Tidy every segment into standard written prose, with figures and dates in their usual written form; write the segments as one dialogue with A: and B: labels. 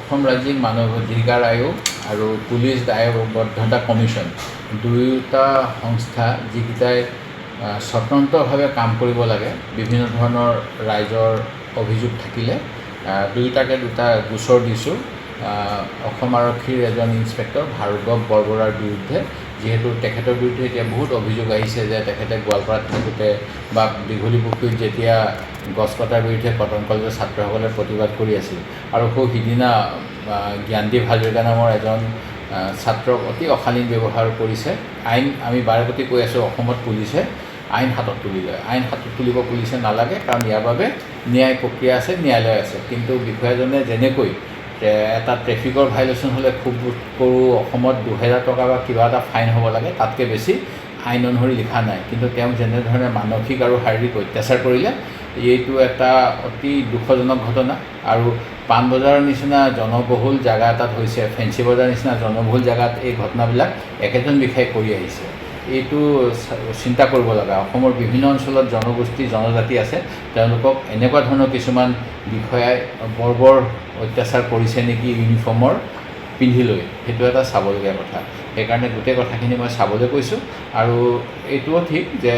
A: অসম ৰাজ্যিক মানৱ অধিকাৰ আয়োগ আৰু পুলিচ দায়বদ্ধতা কমিশ্যন দুয়োটা সংস্থা যিকেইটাই স্বতন্ত্ৰভাৱে কাম কৰিব লাগে বিভিন্ন ধৰণৰ ৰাইজৰ অভিযোগ থাকিলে দুয়োটাকে দুটা গোচৰ দিছোঁ অসম আৰক্ষীৰ এজন ইন্সপেক্টৰ ভাৰ্গৱ বৰবৰাৰ বিৰুদ্ধে যিহেতু তেখেতৰ বিৰুদ্ধে এতিয়া বহুত অভিযোগ আহিছে যে তেখেতে গোৱালপাৰাত থাকোঁতে বা দীঘলী পুখুৰীত যেতিয়া গছ কটাৰ বিৰুদ্ধে কটন কলেজৰ ছাত্ৰসকলে প্ৰতিবাদ কৰি আছিল আৰু সিদিনা জ্ঞানদীপ হাজৰিকা নামৰ এজন ছাত্ৰক অতি অশালীন ব্যৱহাৰ কৰিছে। আইন আমি বাৰে প্ৰতি কৈ আছোঁ অসমত পুলিচে আইন হাতত তুলি লয়। আইন হাতত তুলিব পুলিচে নালাগে, কাৰণ ইয়াৰ বাবে ন্যায় প্ৰক্ৰিয়া আছে, ন্যায়ালয় আছে। কিন্তু বিষয়াজনে যেনেকৈ এটা ট্ৰেফিকৰ ভাইলেশ্যন হ'লে খুব কৰোঁ অসমত 2000 টকা বা কিবা এটা ফাইন হ'ব লাগে, তাতকৈ বেছি আইন অনুসৰি লিখা নাই। কিন্তু তেওঁ যেনেধৰণে মানসিক আৰু শাৰীৰিক অত্যাচাৰ কৰিলে এইটো এটা অতি দুখজনক ঘটনা। আৰু পাণবজাৰৰ নিচিনা জনবহুল জেগা এটাত হৈছে, ফেঞ্চি বজাৰ নিচিনা জনবহুল জেগাত এই ঘটনাবিলাক একেজন বিষয়াই কৰি আহিছে। এইটো চিন্তা কৰিব লগা। অসমৰ বিভিন্ন অঞ্চলত জনগোষ্ঠী জনজাতি আছে, তেওঁলোকক এনেকুৱা ধৰণৰ কিছুমান বিষয়াই বৰ অত্যাচাৰ কৰিছে নেকি ইউনিফৰ্মৰ পিন্ধি লৈ, সেইটো এটা চাবলগীয়া কথা। সেইকাৰণে গোটেই কথাখিনি মই চাবলৈ কৈছোঁ। আৰু এইটোও ঠিক যে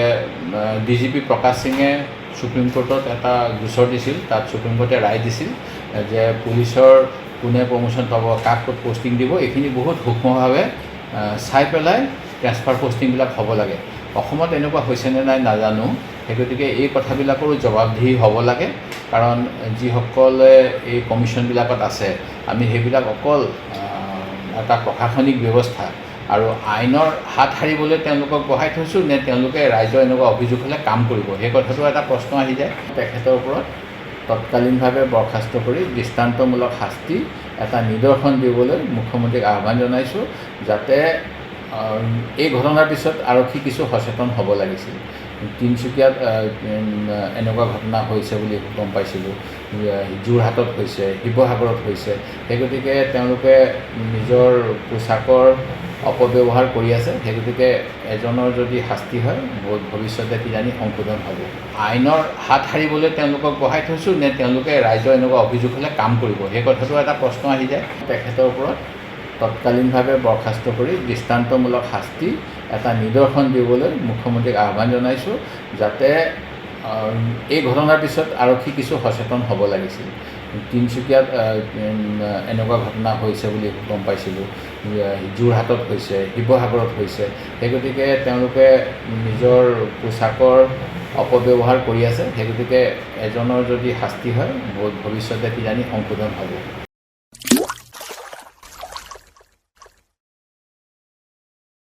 A: DGP প্ৰকাশ সিঙে সুপ্ৰিম কোৰ্টত এটা গোচৰ দিছিল, তাত সুপ্ৰিম কোৰ্টে ৰায় দিছিল যে পুলিচৰ কোনে প্ৰমোশ্যন পাব, কাক ক'ত পষ্টিং দিব, এইখিনি বহুত সূক্ষ্মভাৱে চাই পেলাই ট্ৰেন্সফাৰ পষ্টিংবিলাক হ'ব লাগে। অসমত এনেকুৱা হৈছেনে নাই নাজানো, সেই গতিকে এই কথাবিলাকৰো জবাবদিহি হ'ব লাগে। কাৰণ যিসকলে এই কমিশ্যনবিলাকত আছে, আমি সেইবিলাক অকল এটা প্ৰশাসনিক ব্যৱস্থা আৰু আইনৰ হাত সাৰিবলৈ তেওঁলোকক বহাই থৈছোঁ নে তেওঁলোকে ৰাইজৰ এনেকুৱা অভিযোগ হ'লে কাম কৰিব, সেই কথাটো এটা প্ৰশ্ন আহি যায়। তেখেতৰ ওপৰত তৎকালীনভাৱে বৰ্খাস্ত কৰি দৃষ্টান্তমূলক শাস্তি এটা নিদৰ্শন দিবলৈ মুখ্যমন্ত্ৰীক আহ্বান জনাইছোঁ, যাতে এই ঘটনাৰ পিছত আৰক্ষী কিছু সচেতন হ'ব লাগিছিল। তিনিচুকীয়াত এনেকুৱা ঘটনা হৈছে বুলি গম পাইছিলোঁ, যোৰহাটত হৈছে, শিৱসাগৰত হৈছে। সেই গতিকে তেওঁলোকে নিজৰ পোচাকৰ অপব্যৱহাৰ কৰি আছে। সেই গতিকে এজনৰ যদি শাস্তি হয়, ভৱিষ্যতে কিজানি সংশোধন হ'ব। আইনৰ হাত সাৰিবলৈ তেওঁলোকক বহাই থৈছোঁ নে তেওঁলোকে ৰাইজৰ এনেকুৱা অভিযোগ হ'লে কাম কৰিব, সেই কথাটো এটা প্ৰশ্ন আহি যায়। তেখেতৰ ওপৰত তৎকালীনভাৱে বৰ্খাস্ত কৰি দৃষ্টান্তমূলক শাস্তি এটা নিদৰ্শন দিবলৈ মুখ্যমন্ত্ৰীক আহ্বান জনাইছোঁ, যাতে এই ঘটনাৰ পিছত আৰক্ষী কিছু সচেতন হ'ব লাগিছিল। তিনিচুকীয়াত এনেকুৱা ঘটনা হৈছে বুলি গম পাইছিলোঁ, যোৰহাটত হৈছে, শিৱসাগৰত হৈছে। সেই গতিকে তেওঁলোকে নিজৰ পোচাকৰ অপব্যৱহাৰ কৰি আছে। সেই গতিকে এজনৰ যদি শাস্তি হয়, ভৱিষ্যতে কিজানি সংশোধন হ'ব।